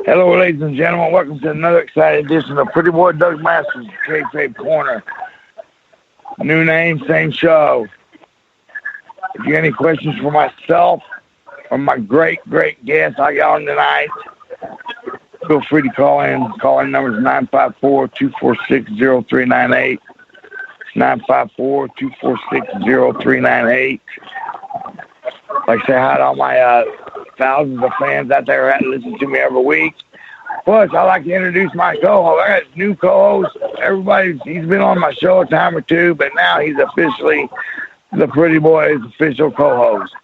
Hello, ladies and gentlemen. Welcome to another exciting edition of Pretty Boy Doug Masters Kayfabe Corner. New name, same show. If you have any questions for myself or my great guest I got on tonight, feel free to call in. Call-in number is 954-246-0398. 954-246-0398. Like I say hi to all my thousands of fans out there that listen to me every week. Plus, I'd like to introduce my co-host. I got a new co-host. He's been on my show a time or two, but now he's officially the Pretty Boy's official co-host.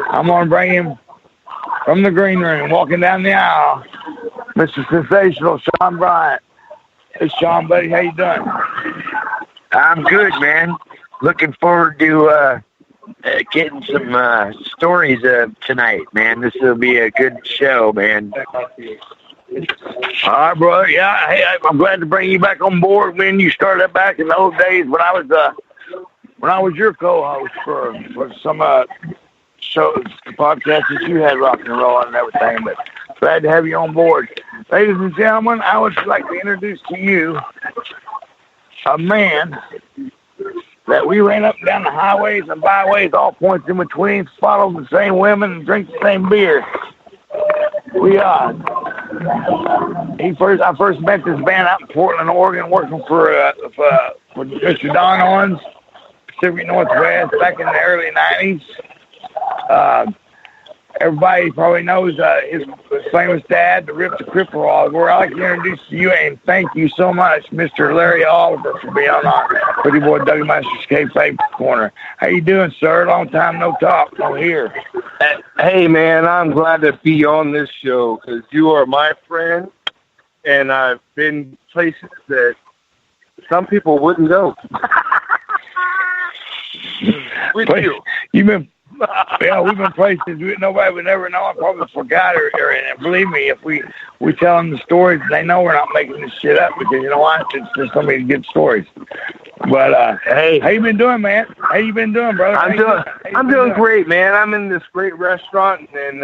I'm going to bring him from the green room, walking down the aisle, Mr. Sensational Sean Bryant. Hey, Sean, buddy, how you doing? I'm good, man. Looking forward to getting some stories tonight, man. This will be a good show, man. All right, brother. Yeah, hey, I'm glad to bring you back on board. When you started back in the old days when I was your co-host for some shows, podcasts that you had rock and roll and everything. But glad to have you on board, ladies and gentlemen. I would like to introduce to you a man that we ran up and down the highways and byways, all points in between, followed the same women and drink the same beer. I first met this band out in Portland, Oregon, working for Mr. Don Owens, Pacific Northwest, back in the early 90s. Everybody probably knows his famous dad, the Rip the Cripple Oliver. I'd like to introduce to you and thank you so much, Mr. Larry Oliver, for being on our Pretty Boy Doug Masters Kayfabe Corner. How you doing, sir? Long time no talk, no hear. Hey, man, I'm glad to be on this show because you are my friend, and I've been places that some people wouldn't go. With you. You've been... Yeah, we've been places nobody would ever know. I probably forgot her. And believe me, if we tell them the stories, they know we're not making this shit up because you know what? It's just so many good stories. But hey, how you been doing, man? How you been doing, brother? I'm doing great, man. I'm in this great restaurant in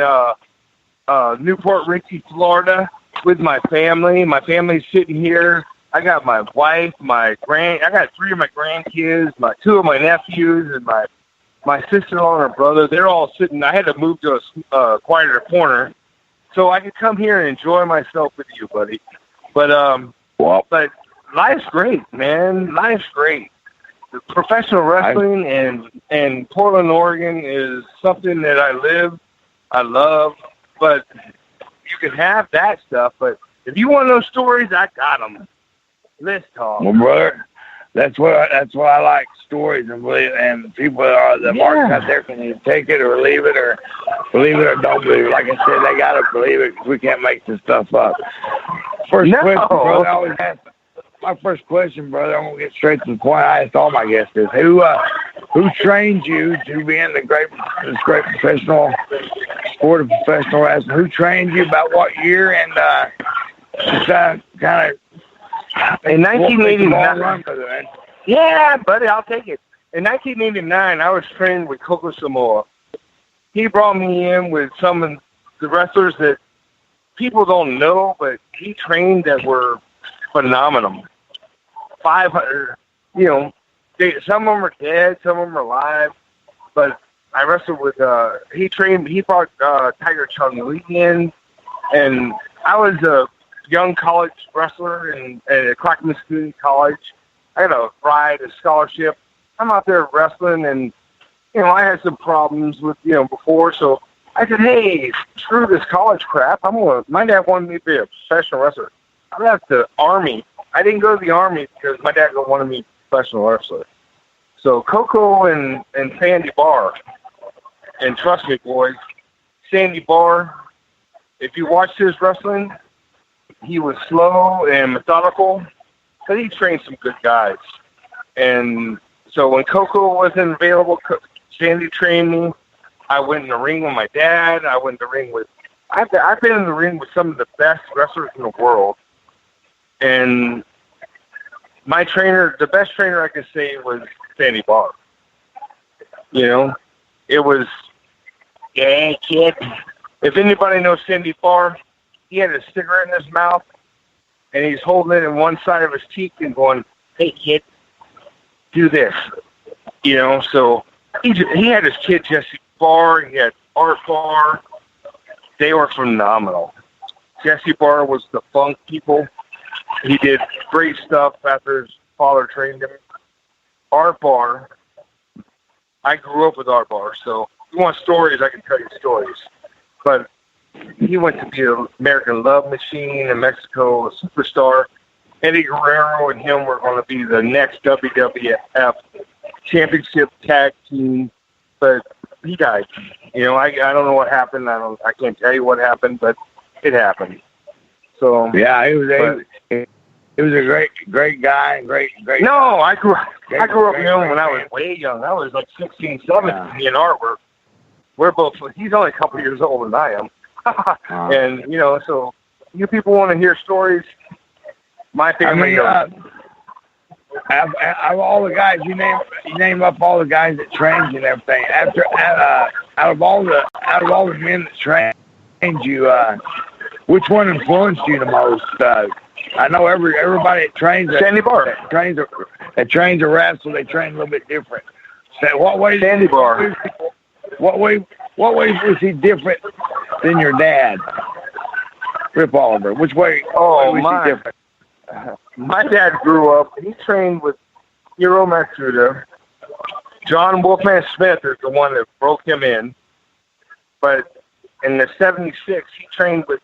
Newport Richey, Florida, with my family. My family's sitting here. I got my wife, I got 3 of my grandkids, 2 of my nephews, and my sister-in-law and her brother. They're all sitting. I had to move to a quieter corner so I could come here and enjoy myself with you, buddy. But life's great, man. Life's great. The professional wrestling and Portland, Oregon is something that I love. But you can have that stuff. But if you want to know stories, I got them. Let's talk. Well, brother, that's what I like, stories, and people the marks out there can either take it or leave it or believe it or don't believe it. Like I said, they gotta believe it because we can't make this stuff up. Question, brother. I always ask my first question, brother. I'm gonna get straight to the point. I asked all my guests is who trained you to be in this great professional sport of professional wrestling? Who trained you? About what year? And just kind of. In 1989. Yeah, buddy, I'll take it. In 1989, I was trained with Coco Samoa. He brought me in with some of the wrestlers that people don't know, but he trained that were phenomenal. 500, some of them are dead, some of them are alive, but I wrestled with, he brought Tiger Chung Lee in, and I was a young college wrestler at Clackamas Community College. I had a scholarship. I'm out there wrestling, and, I had some problems with, before, so I said, hey, screw this college crap. My dad wanted me to be a professional wrestler. I left the Army. I didn't go to the Army because my dad wanted me to be a professional wrestler. So Coco and Sandy Barr, and trust me, boys, Sandy Barr, if you watched his wrestling, he was slow and methodical, but he trained some good guys. And so when Coco wasn't available, Sandy trained me. I went in the ring with my dad. I went in the ring with... I've been in the ring with some of the best wrestlers in the world. And my trainer, the best trainer I could say was Sandy Barr. You know, it was... Yeah, kid. If anybody knows Sandy Barr, he had a cigarette in his mouth, and he's holding it in one side of his cheek and going, "Hey, kid, do this." You know, so he had his kid, Jesse Barr. He had Art Barr. They were phenomenal. Jesse Barr was the funk people. He did great stuff after his father trained him. Art Barr, I grew up with Art Barr, so if you want stories, I can tell you stories. But he went to be an American Love Machine in Mexico, a superstar. Eddie Guerrero and him were going to be the next WWF Championship Tag Team, but he died. You know, I don't know what happened. I can't tell you what happened, but it happened. So yeah, he was a great guy, great. No, I grew up young when I was way young. I was like 16, 17. Yeah. Me and Art we're both. He's only a couple years older than I am. And, you know, so you people want to hear stories. My family. Out of all the guys you name up all the guys that trained you and everything. Out of all the men that trained you, which one influenced you the most? I know everybody that trains Sandy Barr that trains a wrestler, they train a little bit different. So what way? Sandy Barr. What way was he different than your dad, Rip Oliver? Which way? Was he different? My dad grew up. He trained with Hiro Matsuda. John Wolfman Smith is the one that broke him in. But in the '76, he trained with.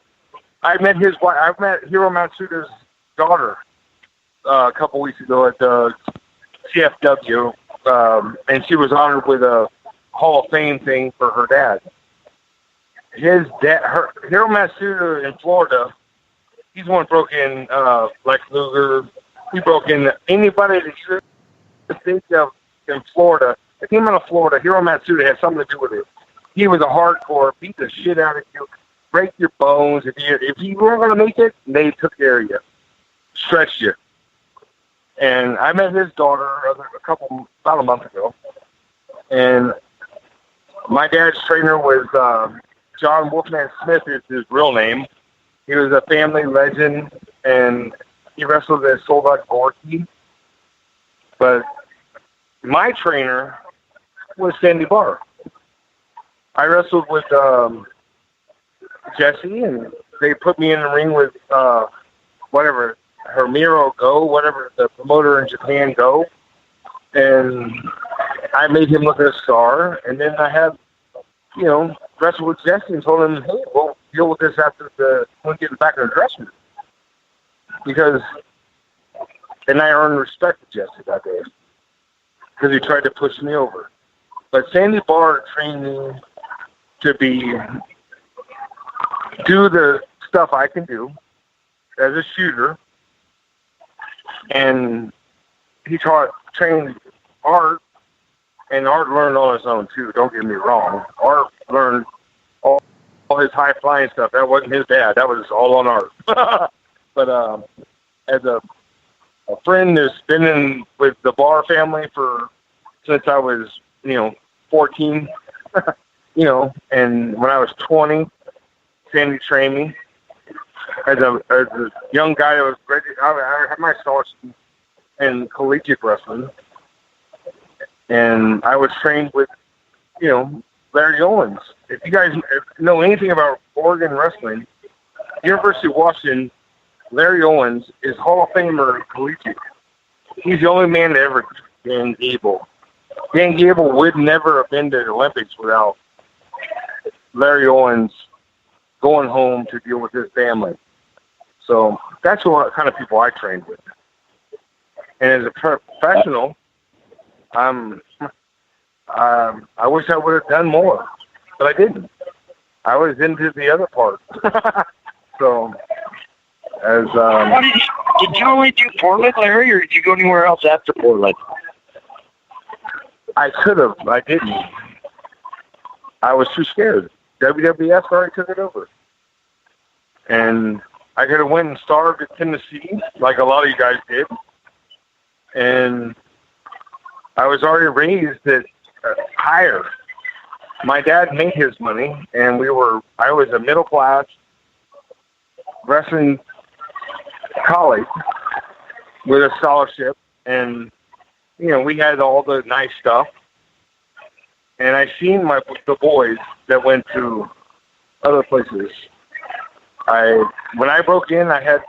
I met his wife. I met Hiro Matsuda's daughter a couple weeks ago at the CFW, and she was honored with a Hall of Fame thing for her dad. His dad, Hiro Matsuda in Florida, he's the one who broke in Lex Luger. He broke in anybody that you think of in Florida. If he came out of Florida, Hiro Matsuda had something to do with it. He was a hardcore, beat the shit out of you, break your bones. If you weren't going to make it, they took care of you, stretched you. And I met his daughter about a month ago. And my dad's trainer was John Wolfman Smith is his real name. He was a family legend, and he wrestled at Soldat Gorky. But my trainer was Sandy Barr. I wrestled with Jesse, and they put me in the ring with whatever, Hermiro Go, whatever the promoter in Japan Go. And I made him look at a star, and then I had, wrestled with Jesse and told him, hey, we'll deal with this after when we get back in the dressing room. Because, and I earned respect with Jesse that day, because he tried to push me over. But Sandy Barr trained me to do the stuff I can do as a shooter, and he trained Art, and Art learned on his own too. Don't get me wrong. Art learned all his high flying stuff. That wasn't his dad. That was all on Art. But as a friend that's been in with the Barr family since I was 14, and when I was 20, Sandy trained me. As a young guy that was ready, I had my starts in collegiate wrestling, and I was trained with, Larry Owens. If you guys know anything about Oregon wrestling, University of Washington, Larry Owens is Hall of Famer collegiate. He's the only man to ever Dan Gable. Dan Gable would never have been to the Olympics without Larry Owens going home to deal with his family. So that's what kind of people I trained with. And as a professional, I wish I would have done more, but I didn't. I was into the other part. So, as did you only do Portland, Larry, or did you go anywhere else after Portland? I could have. I didn't. I was too scared. WWF already took it over. And I could have went and starved at Tennessee, like a lot of you guys did. And I was already raised at higher. My dad made his money, and I was a middle class wrestling college with a scholarship, and we had all the nice stuff. And I seen the boys that went to other places. When I broke in, I had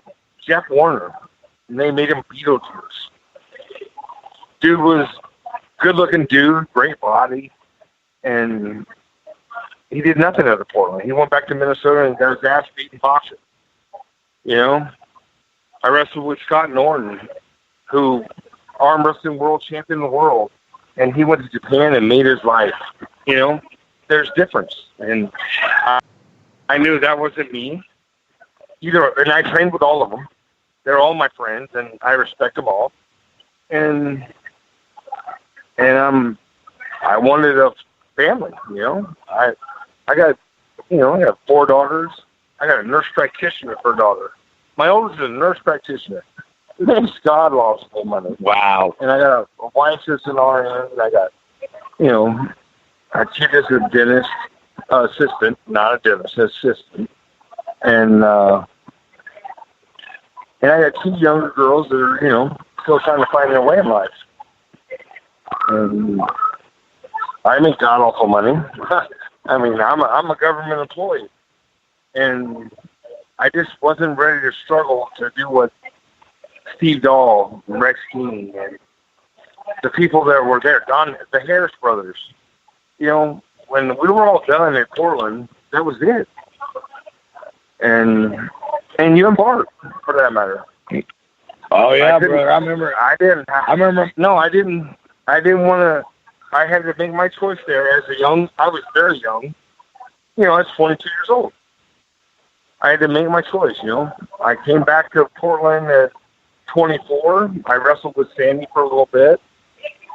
Jeff Warner, and they made him Beetlejuice. Dude was good-looking dude, great body, and he did nothing out of Portland. He went back to Minnesota and got his ass beat in boxing. I wrestled with Scott Norton, who arm wrestling world champion of the world, and he went to Japan and made his life. There's difference, and I knew that wasn't me. And I trained with all of them. They're all my friends, and I respect them all. And I wanted a family. I got 4 daughters. I got a nurse practitioner for a daughter. My oldest is a nurse practitioner. His name's Scott, lost full money. Wow. And I got a wife that's an RN. And I got, a kid that's a dentist assistant, not a dentist, assistant. And I got 2 younger girls that are, still trying to find their way in life. And I make god awful money. I mean, I'm a government employee, and I just wasn't ready to struggle to do what Steve Dahl, Rex King, and the people that were there, the Harris brothers. When we were all done at Portland, that was it. And you and Bart, for that matter. Oh yeah, brother. I remember. No, I didn't want to. I had to make my choice there I was very young. I was 22 years old. I had to make my choice, I came back to Portland at 24. I wrestled with Sandy for a little bit,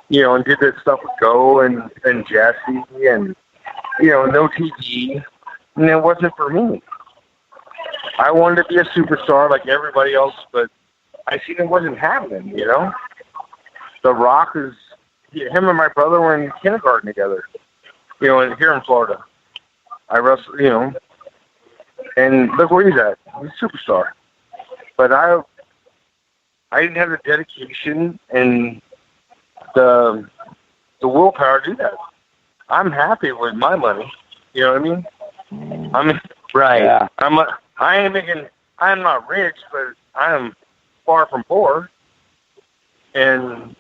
and did this stuff with Go and Jesse and, no TV. And it wasn't for me. I wanted to be a superstar like everybody else, but I seen it wasn't happening, The Rock him and my brother were in kindergarten together, here in Florida. I wrestled, and look where he's at. He's a superstar. But I didn't have the dedication and the willpower to do that. I'm happy with my money. You know what I mean? Right. Yeah. I'm not rich, but I'm far from poor. And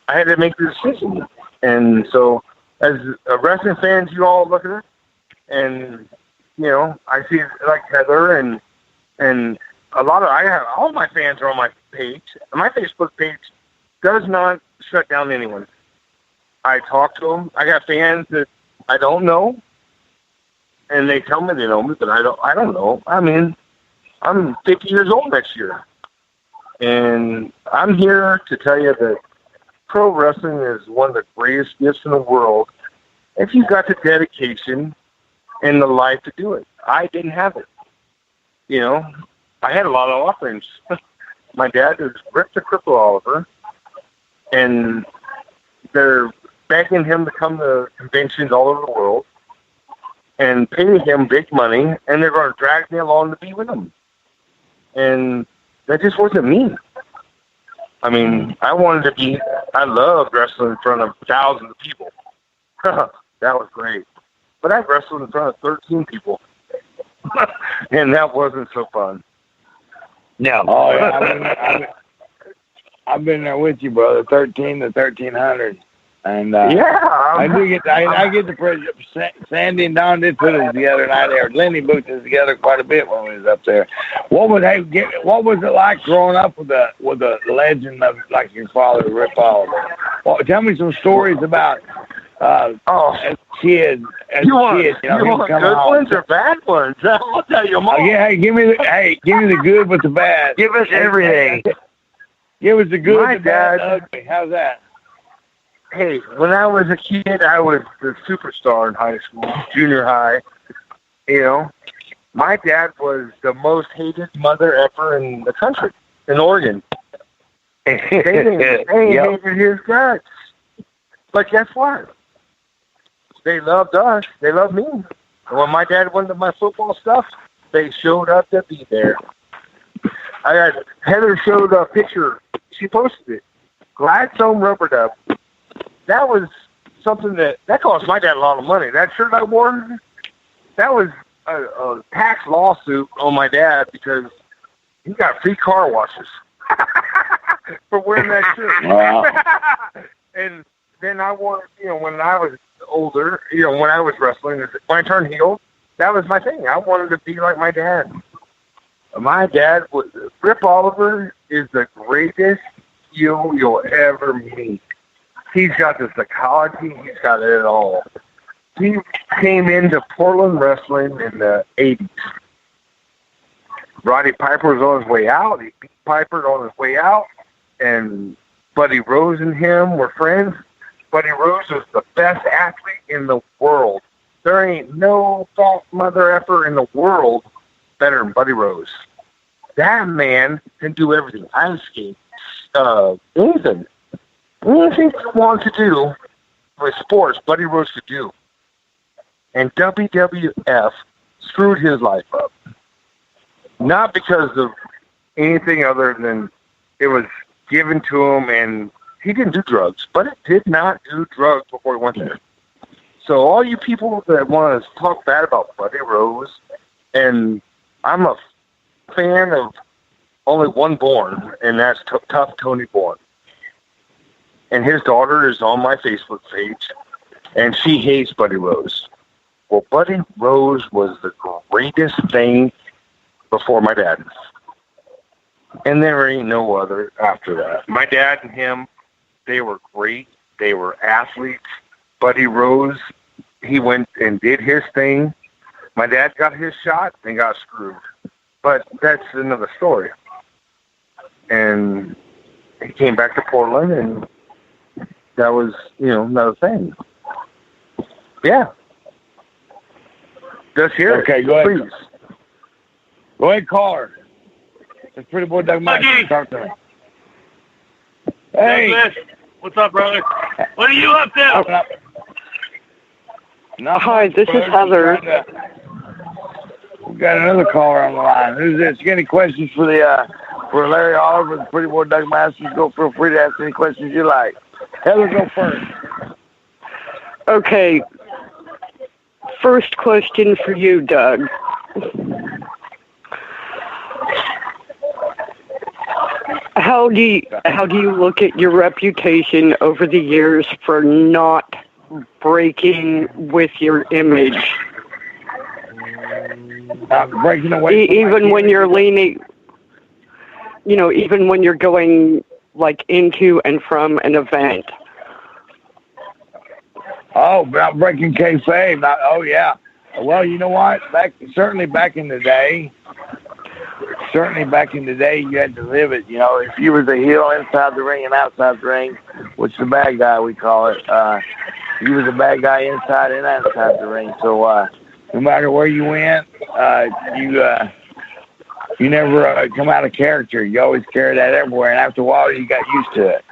I had to make the decision. And so, as wrestling fans, you all look at it, and, I see like Heather and all my fans are on my page. My Facebook page does not shut down anyone. I talk to them. I got fans that I don't know, and they tell me they know me, but I don't know. I mean, I'm 50 years old next year, and I'm here to tell you that pro wrestling is one of the greatest gifts in the world if you've got the dedication and the life to do it. I didn't have it. I had a lot of offerings. My dad was Rick the Cripple Oliver, and they're begging him to come to conventions all over the world and pay him big money, and they're going to drag me along to be with them. And that just wasn't me. I mean, I loved wrestling in front of thousands of people. That was great. But I wrestled in front of 13 people. And that wasn't so fun. No. Oh, yeah. I've been there with you, brother, 13 to 1,300. And I get the pressure. Sandy and Don did put us together, and Lenny booked us together quite a bit when we was up there. What was it like growing up with the legend of like your father, Rip Oliver? Well, tell me some stories about kid, you want good ones or bad ones? I'll tell you them all. Yeah, give me the good with the bad. Give us everything. Give us the good, My the bad, dad- the ugly. How's that? Hey, when I was a kid, I was the superstar in high school, junior high. You know, my dad was the most hated mother ever in the country, in Oregon. They hated his guts. But guess what? They loved us. They loved me. And when my dad wanted my football stuff, they showed up to be there. Heather showed a picture. She posted it. Gladstone rubber dub. That was something that cost my dad a lot of money. That shirt I wore, that was a tax lawsuit on my dad because he got free car washes for wearing that shirt. Wow. And then I wore, when I was older, when I was wrestling, when I turned heel, that was my thing. I wanted to be like my dad. My dad Rip Oliver is the greatest heel you'll ever meet. He's got the psychology. He's got it all. He came into Portland wrestling in the 80s. Roddy Piper was on his way out. He beat Piper on his way out. And Buddy Rose and him were friends. Buddy Rose was the best athlete in the world. There ain't no false mother effer in the world better than Buddy Rose. That man can do everything. Ice skate, anything. Anything you want to do with sports, Buddy Rose could do. And WWF screwed his life up. Not because of anything other than it was given to him, and he didn't do drugs. Buddy did not do drugs before he went there. So all you people that want to talk bad about Buddy Rose, and I'm a fan of only one Bourne, and that's Tough Tony Bourne. And his daughter is on my Facebook page, and she hates Buddy Rose. Well, Buddy Rose was the greatest thing before my dad. And there ain't no other after that. My dad and him, they were great. They were athletes. Buddy Rose, he went and did his thing. My dad got his shot and got screwed. But that's another story. And he came back to Portland, and that was, another thing. Yeah. Just hear it. Okay, go ahead. Please. Go ahead, call her. It's Pretty Boy Doug Master. Talk to me. Hey. Douglas, what's up, brother? What are you up to? No, Hi, this is Heather. We got another caller on the line. Who's this? You got any questions for for Larry Oliver, the Pretty Boy Doug Masters? Feel free to ask any questions you like. Heather, go first. Okay. First question for you, Doug. How do you look at your reputation over the years for not breaking with your image? Breaking away. Even when you're leaning, even when you're going like into and from an event. Oh, about breaking kayfabe. Oh, yeah. Well, you know what? Certainly back in the day, you had to live it. If you was a heel inside the ring and outside the ring, which is the bad guy, we call it, you was a bad guy inside and outside the ring. So no matter where you went, you never come out of character. You always carry that everywhere, and after a while, you got used to it.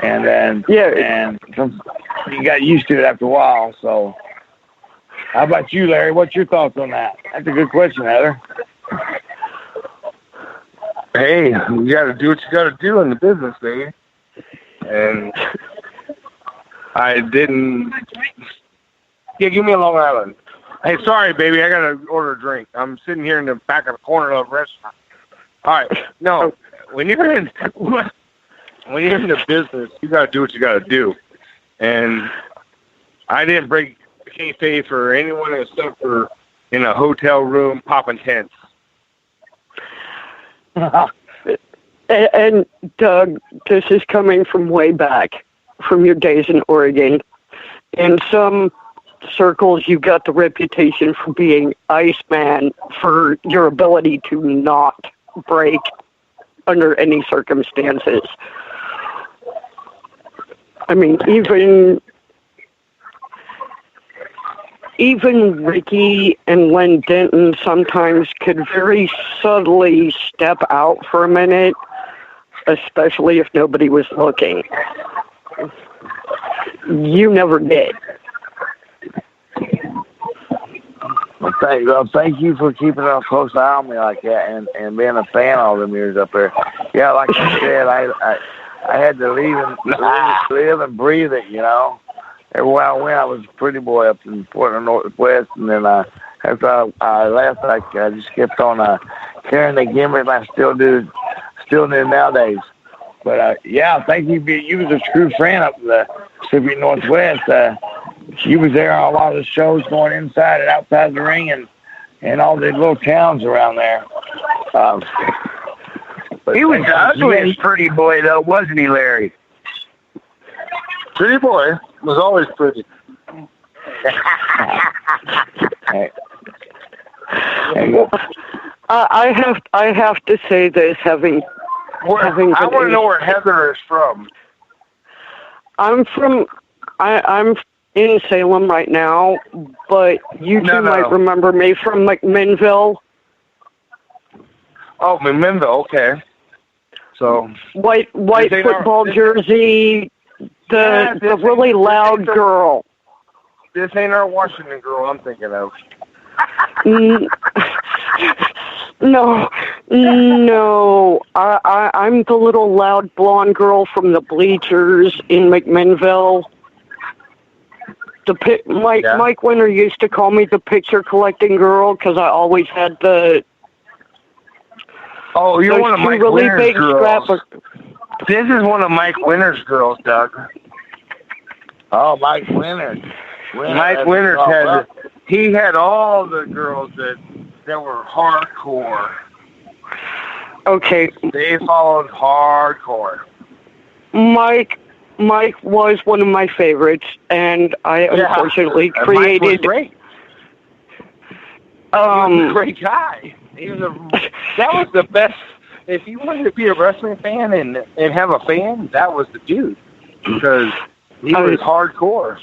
And then, you got used to it after a while. So, how about you, Larry? What's your thoughts on that? That's a good question, Heather. Hey, you got to do what you got to do in the business, baby. And I didn't. Yeah, give me a Long Island. Hey, sorry, baby, I got to order a drink. I'm sitting here in the back of the corner of the restaurant. All right, no, when you're in the business, you got to do what you got to do. And I didn't break kayfabe for anyone except for in a hotel room popping tents. And Doug, this is coming from way back, from your days in Oregon. In some circles, you got the reputation for being Iceman, for your ability to not break under any circumstances. I mean, even Ricky and Len Denton sometimes could very subtly step out for a minute, especially if nobody was looking. You never did. Well, thank you for keeping a close eye on me like that and being a fan all them years up there. Yeah, like I said, I had to live and breathe it, you know. Everywhere I went, I was a pretty boy up in Portland Northwest, and then after I left, I just kept on carrying the gimmick, and I still do nowadays. But yeah, thank you. You was a true friend up in the Pacific Northwest. You was there on a lot of the shows going inside and outside the ring, and all the little towns around there. He was the ugliest pretty boy, though, wasn't he, Larry? Pretty boy was always pretty. I have to say this, having I want to know where Heather is from. I'm in Salem right now, but you two might remember me from McMinnville. Oh, McMinnville, okay. So white football jersey, the really loud girl. This ain't our Washington girl I'm thinking of. No. I'm the little loud blonde girl from the bleachers in McMinnville. Mike Winter used to call me the picture collecting girl because I always had the. Oh, you're one of Mike really Winter's big girls. scrapbook. This is one of Mike Winter's girls, Doug. Oh, Mike Winter. Mike Winters had all the girls that were hardcore. Okay. They followed hardcore. Mike was one of my favorites, and I unfortunately created. Mike was great. He was a great guy. That was the best. If you wanted to be a wrestling fan and have a fan, that was the dude, because he was hardcore.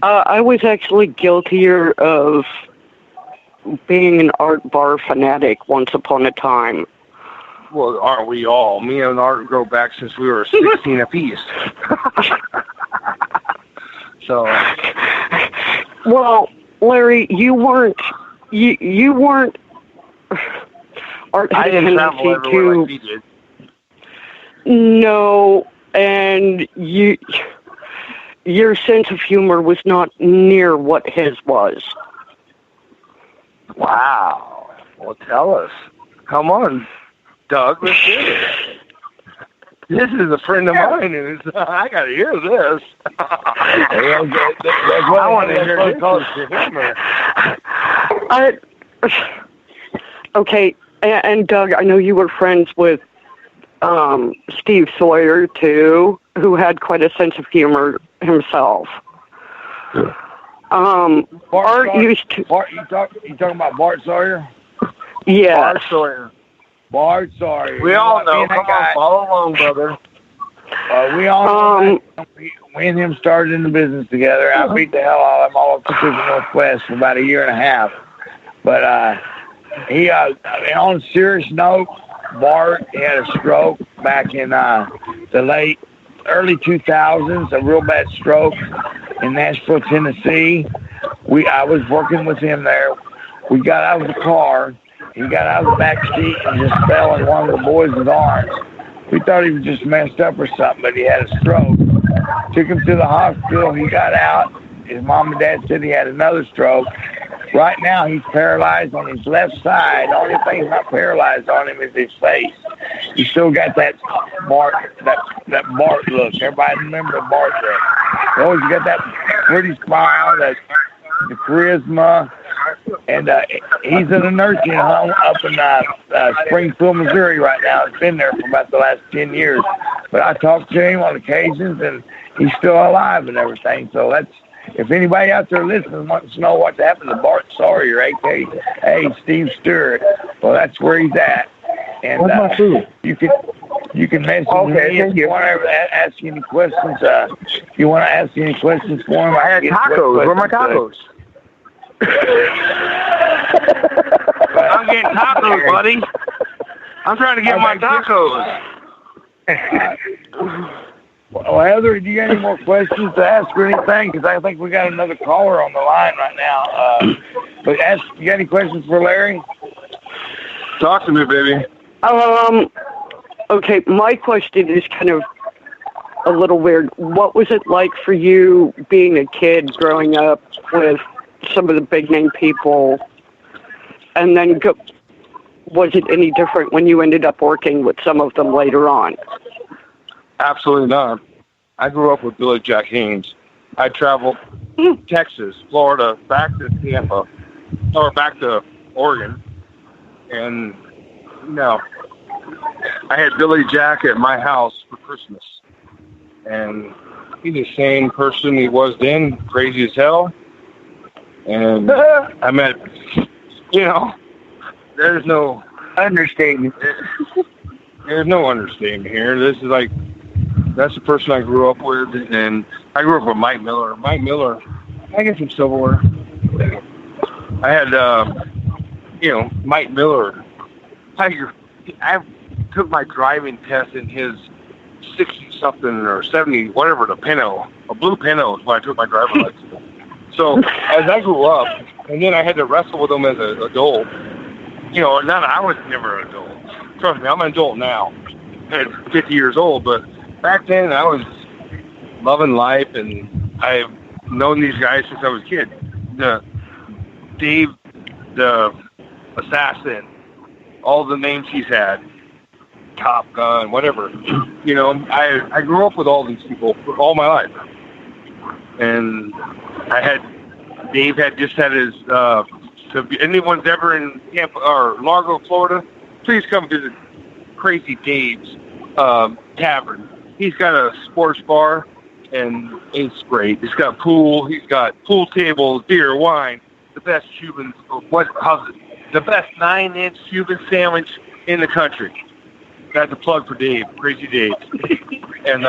I was actually guiltier of being an Art Bar fanatic once upon a time. Well, aren't we all? Me and Art go back since we were 16 apiece. So. Well, Larry, you weren't. Art had I didn't travel everywhere like he did. No, and your sense of humor was not near what his was. Wow. Well, tell us. Come on, Doug. Let's do it. This is a friend of mine who's. I got to hear this. I want to hear this. Okay, and Doug, I know you were friends with Steve Sawyer too, who had quite a sense of humor himself. Art used to. You talking about Bart Sawyer? Yeah. Bart Sawyer. Bart Sawyer. We all know. Come on, follow along, brother. We all know that we and him started in the business together. I beat the hell out of him all up the Pacific Northwest for about a year and a half. But he, on a serious note, Bart had a stroke back in the early 2000s, a real bad stroke in Nashville, Tennessee. I was working with him there. We got out of the car. He got out of the back seat and just fell in one of the boys' arms. We thought he was just messed up or something, but he had a stroke. Took him to the hospital. He got out. His mom and dad said he had another stroke. Right now, he's paralyzed on his left side. The only thing not paralyzed on him is his face. He still got that Bart look. Everybody remember the Bart look. He always got that pretty smile, the charisma. And he's in a nursing home up in Springfield, Missouri right now. He's been there for about the last 10 years. But I talk to him on occasions, and he's still alive and everything. So if anybody out there listening wants to know what happened to Bart Sawyer, a.k.a. Steve Stewart, well, that's where he's at. And you can message me if you want to ask any questions. If you want to ask any questions for him, I had tacos. Where are my tacos? I'm getting tacos, buddy. I'm trying to get my tacos. Well, Heather, do you got any more questions to ask or anything? Because I think we got another caller on the line right now. But you got any questions for Larry? Talk to me, baby. Okay, my question is kind of a little weird. What was it like for you being a kid growing up with some of the big name people, and then was it any different when you ended up working with some of them later on? Absolutely not. I grew up with Billy Jack Haynes. I traveled Texas, Florida, back to Tampa, or back to Oregon, and I had Billy Jack at my house for Christmas, and he's the same person he was then, crazy as hell. And I met, there's no understatement. There's no understatement here. This is like, that's the person I grew up with, and I grew up with Mike Miller. Mike Miller, I get some silverware. I had, Mike Miller. I took my driving test in his 60-something or 70, whatever, the Pinto. A blue Pinto is when I took my driver's license. So as I grew up, and then I had to wrestle with him as an adult. I was never an adult. Trust me, I'm an adult now. At 50 years old, but back then I was loving life, and I've known these guys since I was a kid. Dave, the Assassin, all the names he's had, Top Gun, whatever. I grew up with all these people for all my life. And Dave had just had his, if anyone's ever in Tampa or Largo, Florida, please come visit Crazy Dave's Tavern. He's got a sports bar, and it's great. He's got a pool. He's got pool tables, beer, wine, the best Cuban, the best 9-inch Cuban sandwich in the country. That's a plug for Dave, Crazy Dave. And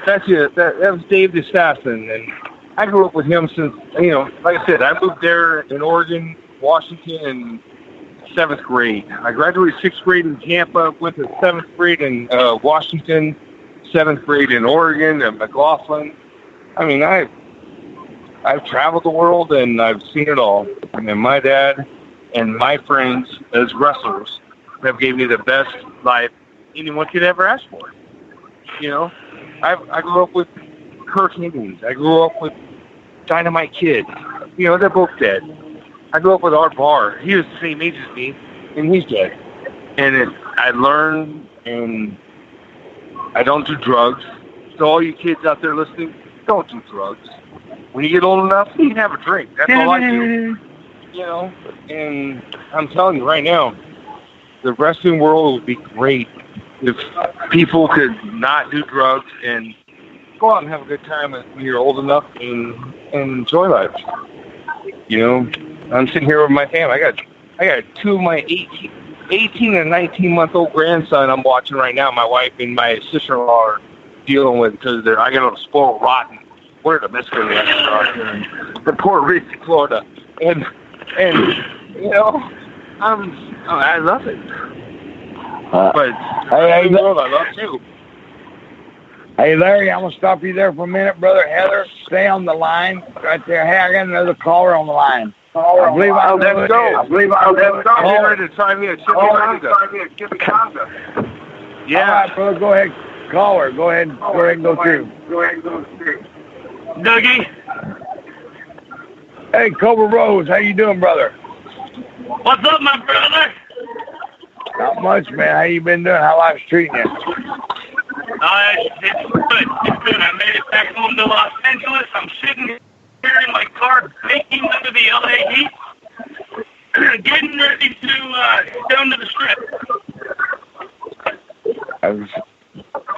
that's it. That was Dave the Assassin, and I grew up with him since, like I said, I moved there in Oregon, Washington, in 7th grade. I graduated 6th grade in Tampa, went to 7th grade in Washington, 7th grade in Oregon, and McLaughlin. I mean, I've traveled the world, and I've seen it all. And then my dad and my friends as wrestlers have gave me the best life anyone could ever ask for. I grew up with Kirk Higgins. I grew up with Dynamite Kid. They're both dead. I grew up with Art Barr. He was the same age as me, and he's dead. And I learned, and I don't do drugs. So all you kids out there listening, don't do drugs. When you get old enough, you can have a drink. That's all I do. And I'm telling you right now, the wrestling world would be great if people could not do drugs and go out and have a good time when you're old enough and enjoy life. I'm sitting here with my family. I got two of my 18 and 19-month-old grandson I'm watching right now. My wife and my sister-in-law are dealing with because I got a spoiled rotten. We're the Mexican restaurant here in Port Richey, Florida, and I love it. But I love too. Hey, Larry, I'm going to stop you there for a minute, brother. Heather, stay on the line right there. Hey, I got another caller on the line. I believe I'll let's go. I'm ready to try me a chimichanga. Yeah. All right, brother, go ahead. Caller, go ahead and go through. Dougie. Hey, Cobra Rose, how you doing, brother? What's up, my brother? Not much, man. How you been doing? How life's treating you? It's good. It's good. I made it back home to Los Angeles. I'm sitting here in my car, making under the LA heat, getting ready to down to the strip.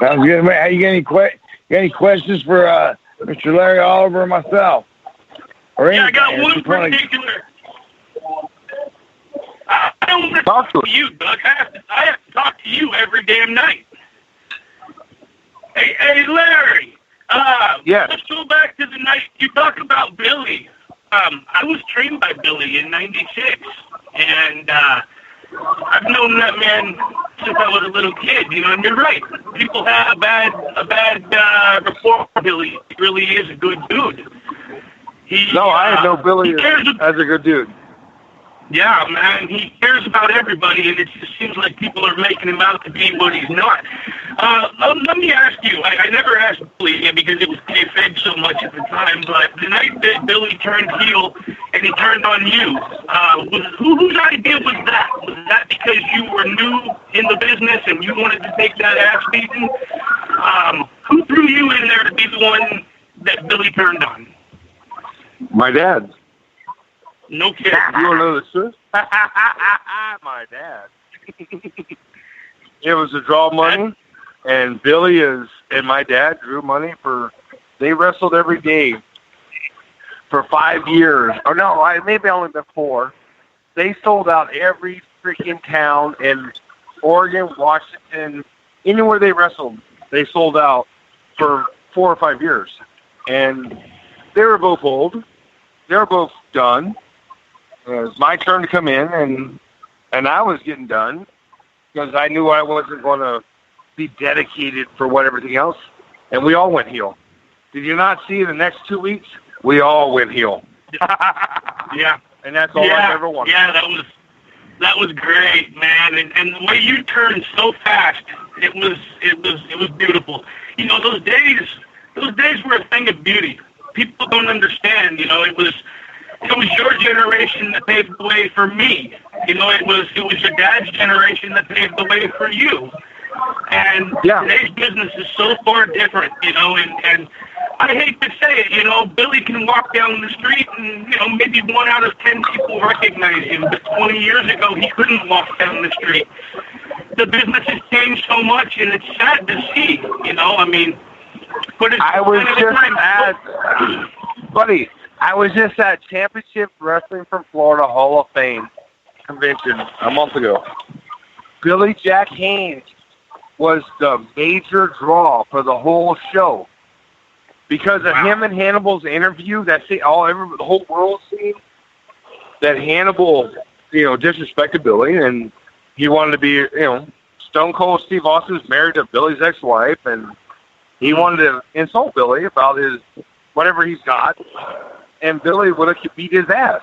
Sounds good, man. How you got any questions for Mr. Larry Oliver, and myself. Or Yeah, I got anything. one It's funny. particular. I don't want to talk to you, Doug. I have to talk to you every damn night. Hey, Larry. Yes. Let's go back to the night you talked about Billy. I was trained by Billy in '96, and I've known that man since I was a little kid. You know, and you're right. People have a bad rapport for Billy. He really is a good dude. I had no Billy as a good dude. Yeah, man, he cares about everybody, and it just seems like people are making him out to be what he's not. Let me ask you, I never asked Billy because it was kayfabe so much at the time, but the night that Billy turned heel and he turned on you, whose idea was that? Was that because you were new in the business and you wanted to take that ass beating? Who threw you in there to be the one that Billy turned on? My dad. No kidding. You don't know the truth? My dad. It was to draw money, and Billy and my dad drew money they wrestled every day for 5 years. Or no, maybe only been 4. They sold out every freaking town in Oregon, Washington, anywhere they wrestled, they sold out for 4 or 5 years. And they were both old. They were both done. It was my turn to come in, and I was getting done because I knew I wasn't going to be dedicated for what everything else. And we all went heel. Did you not see the next 2 weeks? We all went heel. Yeah. And that's all I've ever wanted. Yeah, that was great, man. And the way you turned so fast, it was beautiful. You know, those days were a thing of beauty. People don't understand, you know, it was your generation that paved the way for me. You know, it was your dad's generation that paved the way for you. And today's business is so far different, you know, and I hate to say it, you know, Billy can walk down the street and, you know, maybe 1 out of 10 people recognize him, but 20 years ago he couldn't walk down the street. The business has changed so much, and it's sad to see, you know, I mean, but it's I was just at Championship Wrestling from Florida Hall of Fame convention a month ago. Billy Jack Haynes was the major draw for the whole show because of him and Hannibal's interview. The whole world seen that Hannibal, you know, disrespected Billy, and he wanted to be, you know, Stone Cold Steve Austin's married to Billy's ex-wife, and he wanted to insult Billy about his whatever he's got. And Billy would have beat his ass.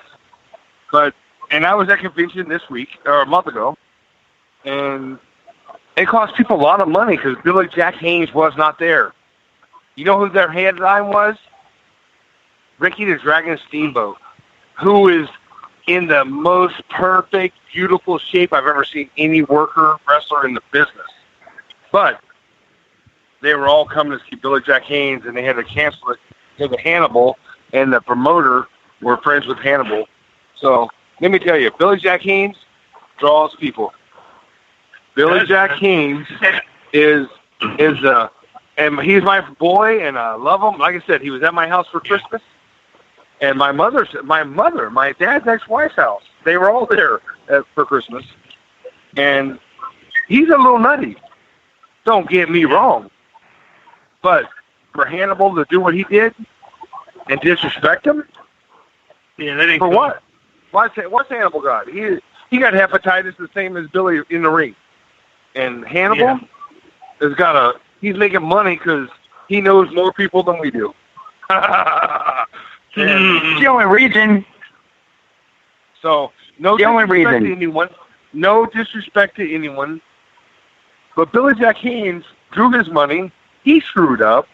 And I was at convention this week, or a month ago, and it cost people a lot of money because Billy Jack Haynes was not there. You know who their headline was? Ricky the Dragon Steamboat, who is in the most perfect, beautiful shape I've ever seen any wrestler in the business. But they were all coming to see Billy Jack Haynes, and they had to cancel it because of Hannibal. And the promoter were friends with Hannibal. So let me tell you, Billy Jack Haynes draws people. Billy Jack Haynes is and he's my boy, and I love him. Like I said, he was at my house for Christmas, and my dad's ex-wife's house. They were all there for Christmas, and he's a little nutty. Don't get me wrong, but for Hannibal to do what he did and disrespect him? Yeah, that ain't for cool. what? What's Hannibal got? He got hepatitis the same as Billy in the ring. And Hannibal has he's making money because he knows more people than we do. It's the only reason. So, no disrespect to anyone. But Billy Jack Haynes drew his money. He screwed up.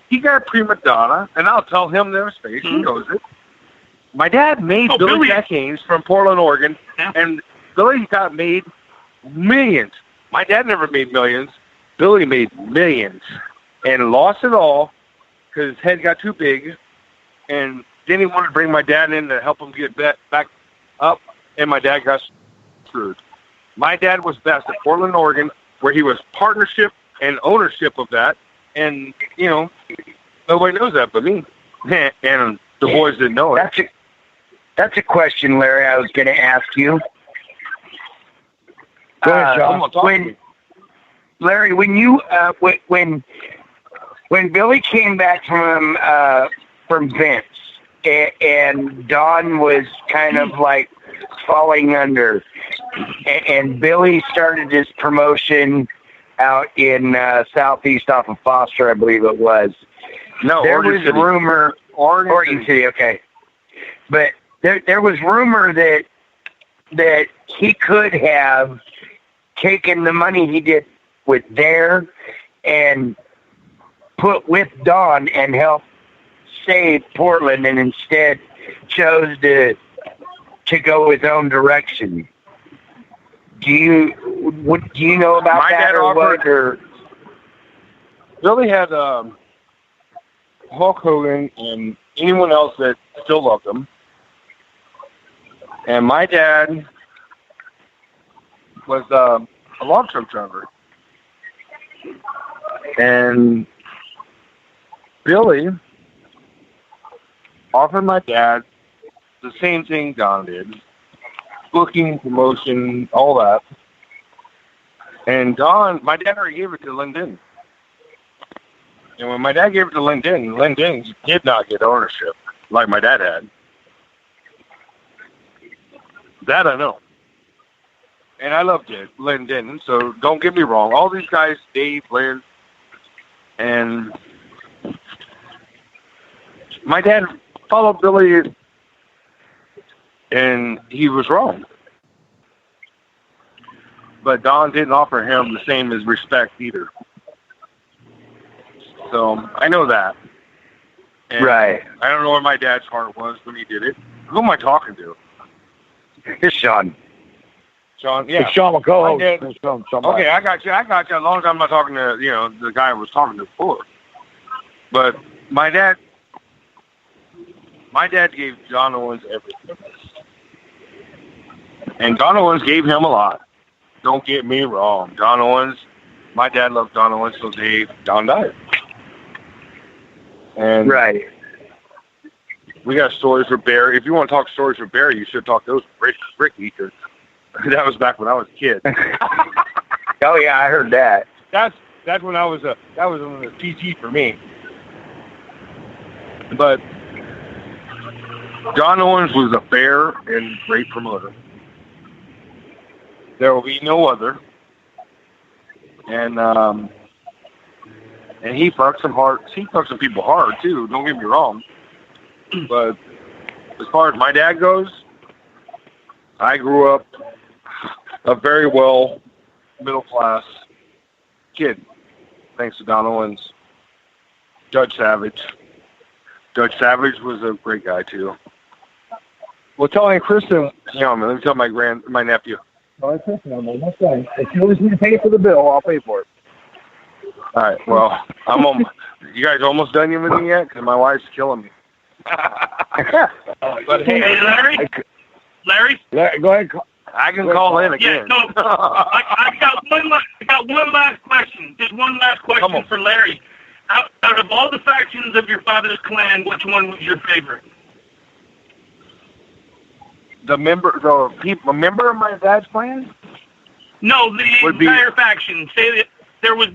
He got prima donna, and I'll tell him their space. He knows it. My dad made Billy Jack Haynes from Portland, Oregon, and Billy got made millions. My dad never made millions. Billy made millions and lost it all because his head got too big, and then he wanted to bring my dad in to help him get back up, and my dad got screwed. My dad was best at Portland, Oregon, where he was partnership and ownership of that. And, you know, Nobody knows that but me. And the boys didn't know it. That's a question, Larry, I was going to ask you. Go ahead, Sean. Larry, when you when Billy came back from Vince and Don was kind of like falling under, and Billy started his promotion out in Southeast off of Foster, I believe it was. No, there was a rumor. Oregon City, okay. But there was rumor that he could have taken the money he did with there and put with Don and help save Portland, and instead chose to go his own direction. Do you know about my that dad or offered, what? Or Billy had Hulk Hogan and anyone else that still loved him. And my dad was a log truck driver. And Billy offered my dad the same thing Don did. Booking, promotion, all that. And Don, my dad already gave it to Len Denton. And when my dad gave it to Len Denton did not get ownership like my dad had. That I know. And I loved it, Len Denton, so don't get me wrong. All these guys, Dave, Len, and my dad followed Billy, and he was wrong. But Don didn't offer him the same as respect either. So I know that. And right. I don't know where my dad's heart was when he did it. Who am I talking to? It's Sean. Sean, yeah. It's Sean McCall. Okay, I got you. As long as I'm not talking to, the guy I was talking to before. But my dad gave Don Owens everything. And Don Owens gave him a lot. Don't get me wrong. Don Owens, my dad loved Don Owens till Don died. And right. We got stories for Barry. If you want to talk stories for Barry, you should talk those for Ricky, because that was back when I was a kid. Oh yeah, I heard that. That's when that was when it was PT for me. But Don Owens was a fair and great promoter. There will be no other. And he fucked some people hard too, don't get me wrong. But as far as my dad goes, I grew up a very well middle class kid, thanks to Don Owens. Judge Savage. Judge Savage was a great guy too. Well, tell Aunt Kristen. Yeah, let me tell my nephew. Tell Aunt Kristen, I'm that's fine. If you always need to pay for the bill, I'll pay for it. All right. Well, you guys almost done with me yet? Because my wife's killing me. But hey, Larry. Go ahead. I can call in again. Yeah, no, I got one last question. Just one last question for Larry. Out of all the factions of your father's clan, which one was your favorite? A member of my dad's clan? No, the entire faction. Say that there was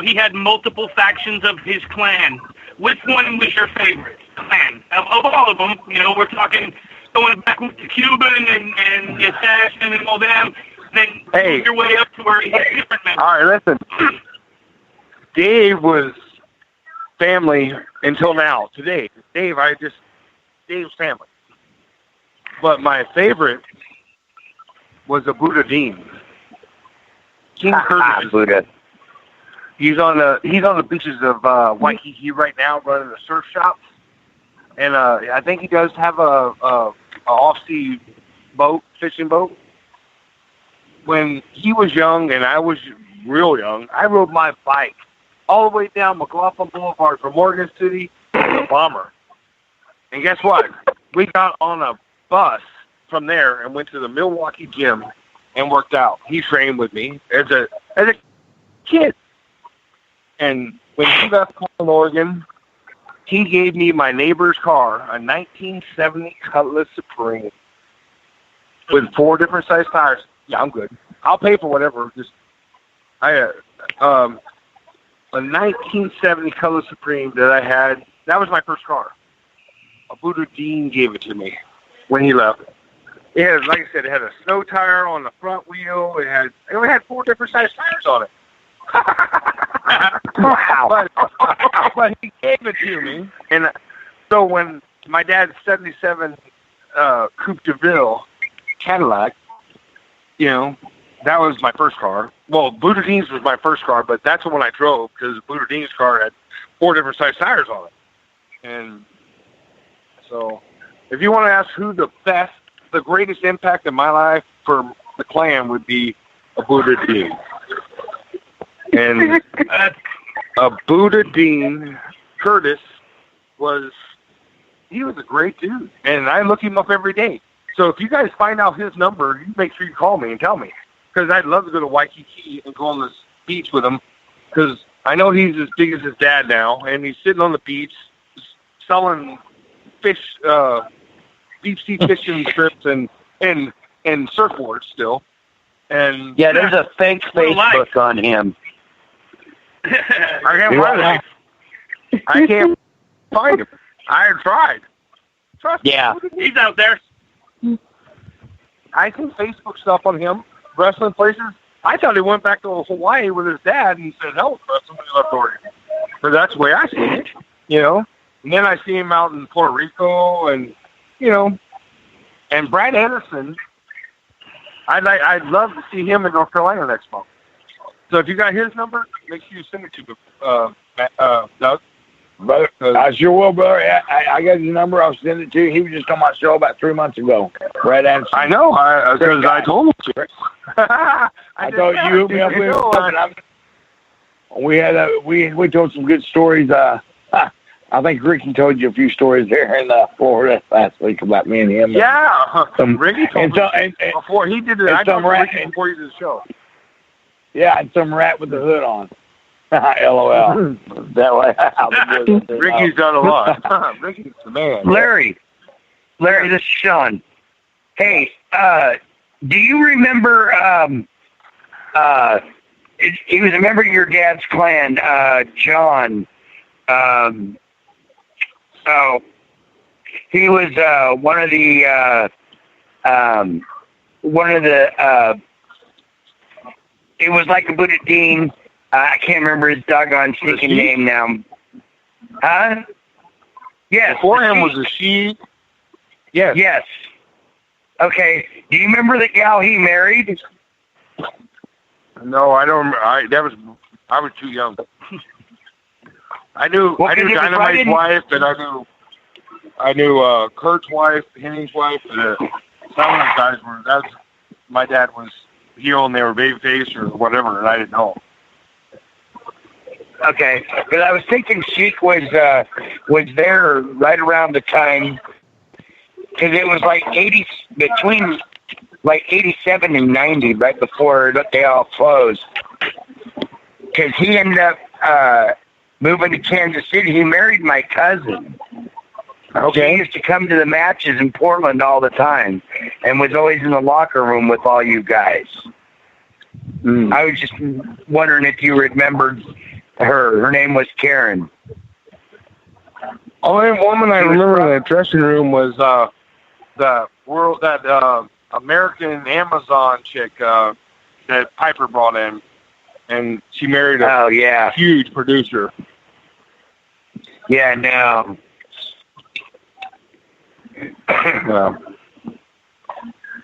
he had multiple factions of his clan. Which one was your favorite clan? Of all of them, we're talking going back to Cuban and Assassin and all them, then move your way up to where he had different members. All right, listen. Dave was family until now. Today, Dave's family. But my favorite was a Buddha Dean. King Curtis. Buddha. He's on the beaches of Waikiki right now, running a surf shop, and I think he does have a off-sea fishing boat. When he was young and I was real young, I rode my bike all the way down McLaughlin Boulevard from Morgan City to the Bomber. And guess what? We got on a bus from there and went to the Milwaukee gym and worked out. He trained with me as a kid. And when he left Portland, Oregon, he gave me my neighbor's car, a 1970 Cutlass Supreme, with 4 different size tires. Yeah, I'm good. I'll pay for whatever. Just a 1970 Cutlass Supreme that I had. That was my first car. A Buddha Dean gave it to me when he left. It had, like I said, it had a snow tire on the front wheel. It only had 4 different size tires on it. Wow. But he gave it to me. And so when my dad's 77 Coupe de Ville Cadillac, you know, that was my first car. Well, Buddha Dean's was my first car, but that's the one I drove because Buddha Dean's car had 4 different size tires on it. And so if you want to ask who the greatest impact in my life for the clan would be a Buddha Dean. And a Buddha Dean, Curtis, he was a great dude. And I look him up every day. So if you guys find out his number, you make sure you call me and tell me. Because I'd love to go to Waikiki and go on this beach with him. Because I know he's as big as his dad now. And he's sitting on the beach selling fish, deep sea fishing strips and surfboards still. And yeah, there's a fake Facebook on him. I can't find him. I tried. Trust me. Yeah. He's out there. I see Facebook stuff on him, wrestling places. I thought he went back to Hawaii with his dad and said, hell with wrestling when he left Oregon. But that's the way I see it, you know. And then I see him out in Puerto Rico and, you know, and Brad Anderson, I'd love to see him in North Carolina next month. So if you got his number, make sure you send it to Doug. Brother, I sure will, brother. I got his number. I'll send it to you. He was just on my show about 3 months ago. Brad Anderson. I know, because I told him to. I thought you hooked me up with him. We told some good stories. I think Ricky told you a few stories there in Florida last week about me and him. Yeah, Ricky told me before he did it. I told Ricky before he did the show. Yeah, and some rat with the hood on. LOL. That way. Ricky's done a lot. Ricky's the man. Larry, this is Sean. Hey, do you remember? He was a member of your dad's clan, John. He was one of the. It was like a Buddha Dean. I can't remember his doggone stinking name now. Huh? Yes. Before him was a she. Yes. Yes. Okay. Do you remember the gal he married? No, I don't remember. I was too young. I knew Dynamite's wife, and I knew Kurt's wife, Henning's wife. Some of those guys were. My dad was heel, and they were babyface or whatever, and I didn't know. Okay, because I was thinking Sheik was there right around the time, because it was like between 87 and 90, right before they all closed. Because he ended up moving to Kansas City. He married my cousin. Okay, he used to come to the matches in Portland all the time, and was always in the locker room with all you guys. I was just wondering if you remembered her. Her name was Karen. Only woman I remember in the dressing room was that American Amazon chick that Piper brought in, and she married a huge producer. Yeah, no.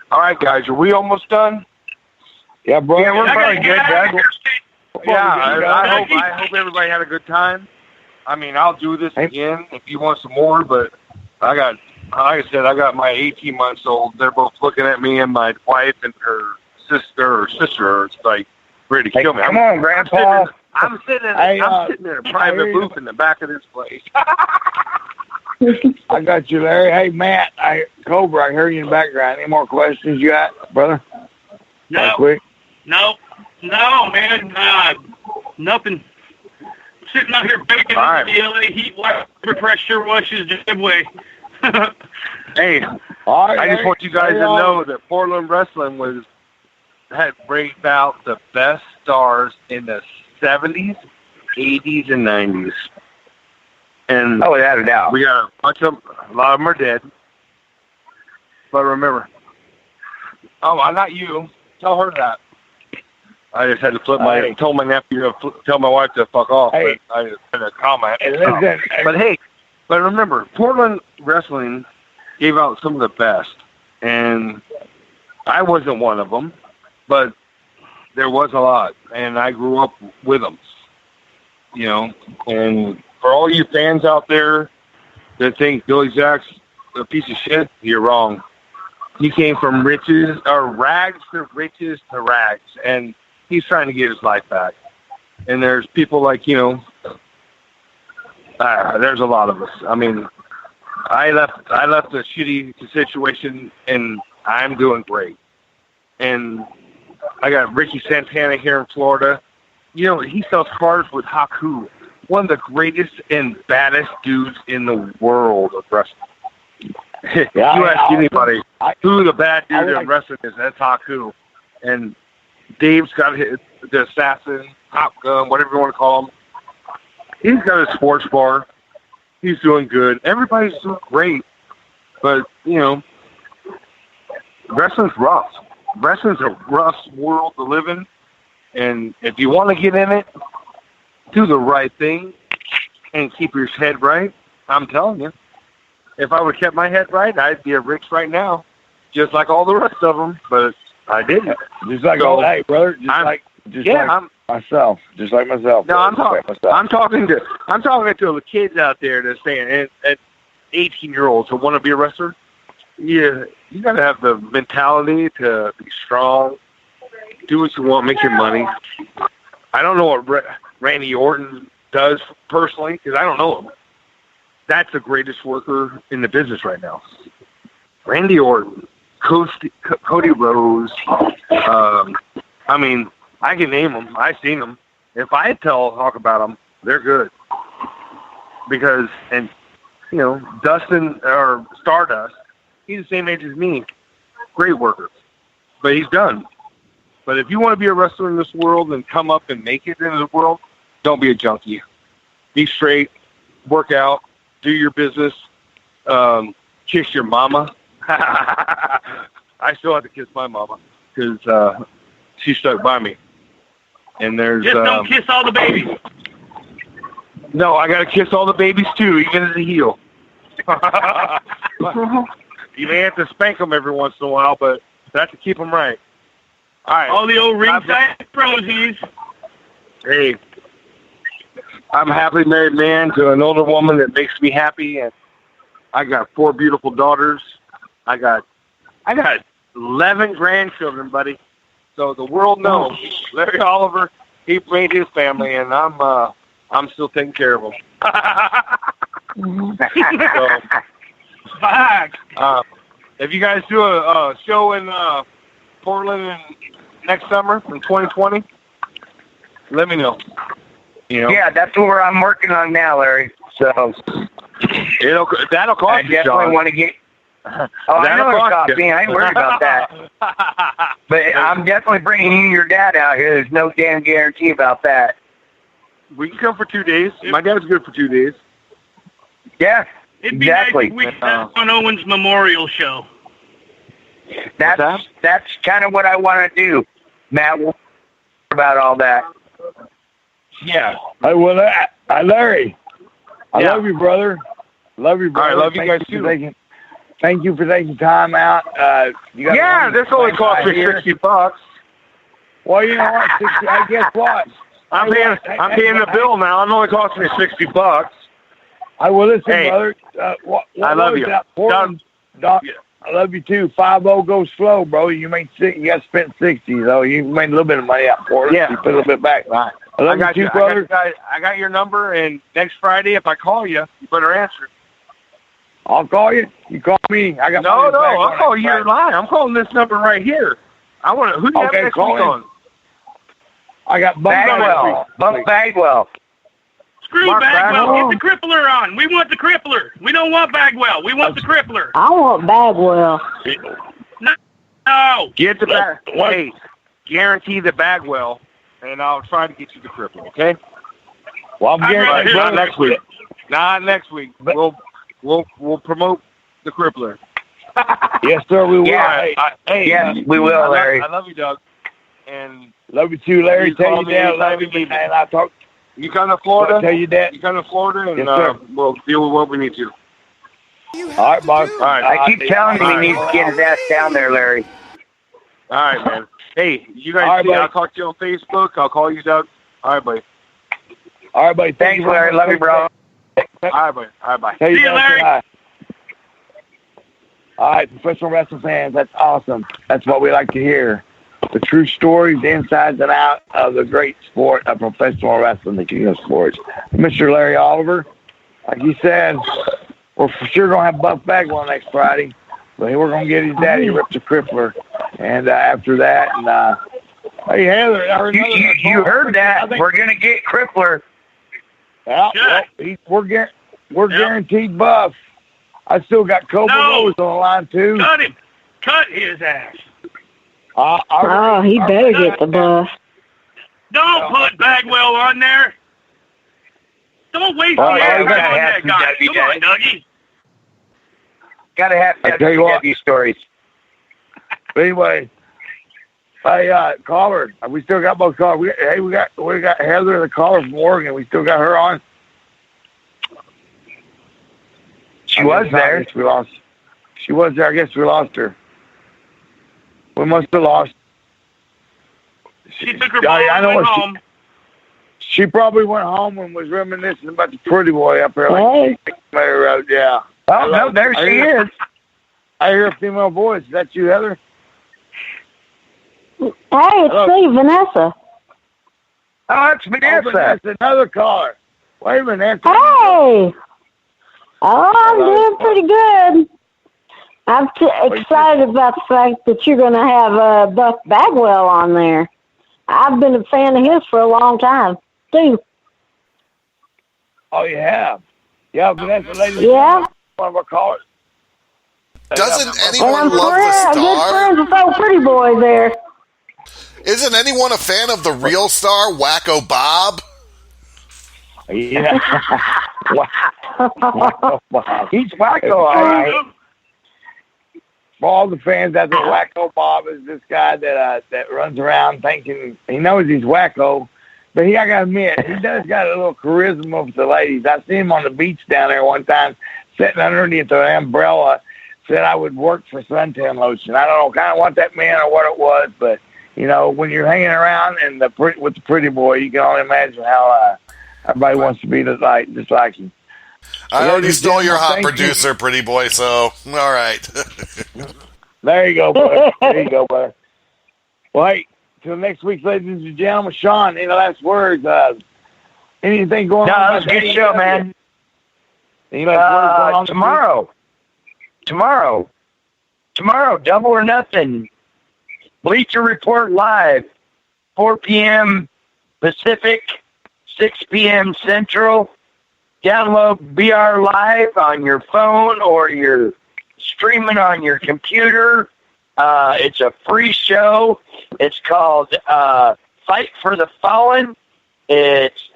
All right, guys, are we almost done? Yeah, bro. Yeah, we're probably good, Dad. Yeah, I hope everybody had a good time. I mean, I'll do this again if you want some more, but like I said, I got my 18-month-old. They're both looking at me and my wife and her sister. It's like ready to kill me. Come on, Grandpa. I'm sitting in a private booth in the back of this place. I got you, Larry. Hey, Matt, Cobra, I heard you in the background. Any more questions you got, brother? No. Quick. No, man. Nothing. sitting out here baking All the LA Heat water pressure washes the way. Hey, I just want you guys to know that Portland Wrestling had brought out the best stars in the 70s, 80s, and 90s. And without a doubt. we got a lot of them are dead. But remember, not you. Tell her that. I just had to told my nephew to tell my wife to fuck off. Hey. But I just had a comment. Hey, listen, But remember, Portland Wrestling gave out some of the best. And I wasn't one of them, but there was a lot. And I grew up with them. You know, and for all you fans out there that think Billy Jack's a piece of shit, you're wrong. He came from rags to riches to rags, and he's trying to get his life back. And there's people like, there's a lot of us. I mean, I left a shitty situation, and I'm doing great. And I got Ricky Santana here in Florida. You know, he sells cars with Haku, one of the greatest and baddest dudes in the world of wrestling. You ask anybody who the bad dude in wrestling is, that's Haku. And Dave's got the assassin, Top Gun, whatever you want to call him. He's got a sports bar. He's doing good. Everybody's doing great. But, wrestling's rough. Wrestling's a rough world to live in. And if you want to get in it, do the right thing and keep your head right. I'm telling you. If I would have kept my head right, I'd be a Rich right now, just like all the rest of them. But I didn't. Just like hey, brother. Just like myself. Just like myself. No, I'm talking to the kids out there that's saying, and 18-year-olds who want to be a wrestler. Yeah, you got to have the mentality to be strong, do what you want, make your money. I don't know what Randy Orton does personally because I don't know him. That's the greatest worker in the business right now. Randy Orton, Cody Rhodes. I mean, I can name them. I've seen them. If I talk about them, they're good. Because, Dustin or Stardust, he's the same age as me. Great worker. But he's done. But if you want to be a wrestler in this world and come up and make it in the world, don't be a junkie. Be straight, work out, do your business, kiss your mama. I still have to kiss my mama because she stuck by me. And there's just don't kiss all the babies. No, I got to kiss all the babies too, even as a heel. You may have to spank them every once in a while, but that's to keep them right. All right. All the old ringside prosies. Hey, I'm a happily married man to an older woman that makes me happy, and I got 4 beautiful daughters. I got 11 grandchildren, buddy. So the world knows Larry Oliver, he made his family, and I'm still taking care of them. If you guys do a show in Portland next summer in 2020, let me know. Yeah, that's what I'm working on now, Larry. So that'll cost I you, definitely Sean. want to get. I know it cost me. I ain't worried about that. But I'm definitely bringing you and your dad out here. There's no damn guarantee about that. We can come for 2 days. My dad's good for 2 days. Yeah, It'd be exactly. nice if we could have on Owen's memorial show. That's kind of what I want to do, Matt. We'll talk about all that. Yeah. Larry, I love you, brother. Love you, brother. All right, love you guys too. Thank you for taking time out. This only cost me $60. Well, you know what? 60. I guess what? I'm paying the bill now. It only cost me $60. I will listen, brother. I love you. Doc, I love you too. 5-0 go slow, bro. You made you got spent 60, though. You made a little bit of money out for it. Yeah. You put a little bit back. Right. I love you too, brother. I got your number, and next Friday, if I call you, you better answer. I'll call you. You call me. I got No, I'll call you. You're lying. I'm calling this number right here. Who do you have next week on? I got Bagwell. Buck Bagwell. Screw Mark Bagwell. Bagwell. Get the crippler on. We want the crippler. We don't want Bagwell. We want the crippler. I want Bagwell. No. Get the bag. Hey, guarantee the Bagwell, and I'll try to get you the cripple. Okay? Well, I'm I'd rather guaranteed. hear Not the next week. Not next week. We'll promote the crippler. Yes, sir, we will. Yeah. Hey, Yes, we will, Larry. I love you, Doug. And love you too, Larry. You Tell call your me dad, anytime love you you, need me. man. I talk. you come to Florida. Tell your dad. You come to Florida, and Yes, sir. we'll deal with what we need to. All right, boss. All right. I keep telling him he needs to get his ass down there, Larry. All right, man. Hey, you guys All right, see, buddy. I'll talk to you on Facebook. I'll call you, Doug. All right, buddy. All right, buddy. Thanks, you. Larry. Love you, bro. All right, buddy. All right, bye. Tell your See you, dad, Larry. say hi. All right, professional wrestling fans, that's awesome. That's what we like to hear. The true stories, the insides and out of the great sport of professional wrestling, the king of sports. Mr. Larry Oliver, like he said, we're for sure going to have Buff Bagwell next Friday. But we're going to get his daddy, Rip the Crippler. And after that, hey, Heather, I heard You heard that. We're going to get Crippler. Yeah, well, we're guaranteed Buff. I still got Cobra No. Rose on the line, too. Cut him. Cut his ass. Oh, he better get the buff. Don't put Bagwell on there. Don't waste the Oh, yeah, air we gotta on have that some guy. Come on, WW. Dougie. Got to have I tell you what. WW stories. Anyway, hey, caller, we still got both callers. We got Heather, the caller from Oregon. We still got her on. She was there. I guess we lost. She was there. I guess we lost her. We must have lost. She took her ball and went home. She probably went home and was reminiscing about the pretty boy up there. Hey. Like Mary Road, yeah. Oh, no, there she is. I hear a female voice. Is that you, Heather? Hey, it's me, Vanessa. Oh, it's Vanessa. That's another caller. Wait a minute. Hey! Oh, I'm doing pretty good. I'm excited about the fact that you're going to have Buff Bagwell on there. I've been a fan of his for a long time, too. Oh, you have? Yeah, Vanessa, ladies. Yeah. One of our callers. Doesn't And anyone I'm love the good star? friends with old pretty boy there. Isn't anyone a fan of the real star, Wacko Bob? Yeah. He's wacko, all right. For all the fans out there, Wacko Bob is this guy that runs around thinking he knows he's wacko, but I gotta admit, he does got a little charisma with the ladies. I seen him on the beach down there one time, sitting underneath the umbrella, said I would work for suntan lotion. I don't know kind of what that meant or what it was, but you know, when you're hanging around and with the pretty boy, you can only imagine how everybody wants to be just like him. I already stole your hot Thank you. producer, pretty boy, so all right. There you go, bud. There you go, bud. Well, hey, till next week, ladies and gentlemen. Sean, any last words? Anything going on? No, it was a good show, man. Any last words going on Tomorrow, Double or Nothing. Bleacher Report Live, 4 p.m. Pacific, 6 p.m. Central. Download BR Live on your phone or you're streaming on your computer. It's a free show. It's called Fight for the Fallen. It's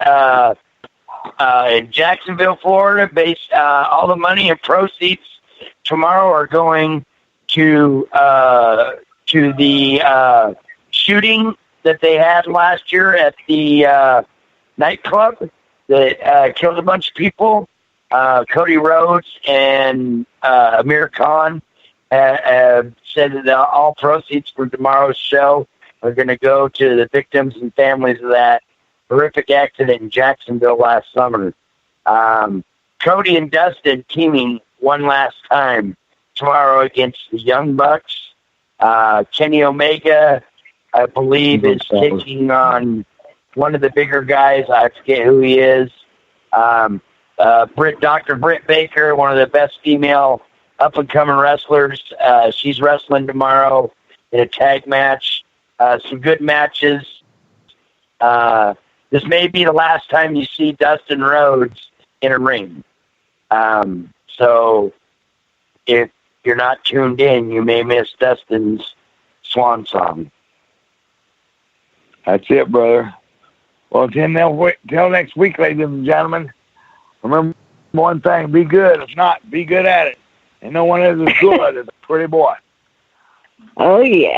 in Jacksonville, Florida. Based all the money and proceeds tomorrow are going to the shooting that they had last year at the nightclub that killed a bunch of people. Cody Rhodes and Amir Khan said that all proceeds from tomorrow's show are going to go to the victims and families of that horrific accident in Jacksonville last summer. Cody and Dustin teaming one last time tomorrow against the Young Bucks. Kenny Omega, I believe, is taking on one of the bigger guys. I forget who he is. Dr. Britt Baker, one of the best female up-and-coming wrestlers. She's wrestling tomorrow in a tag match. Some good matches. this may be the last time you see Dustin Rhodes in a ring. So if you're not tuned in, you may miss Dustin's swan song. That's it, brother. Well, till next week, ladies and gentlemen, remember one thing, be good. If not, be good at it. And no one is as good as a pretty boy. Oh, yeah.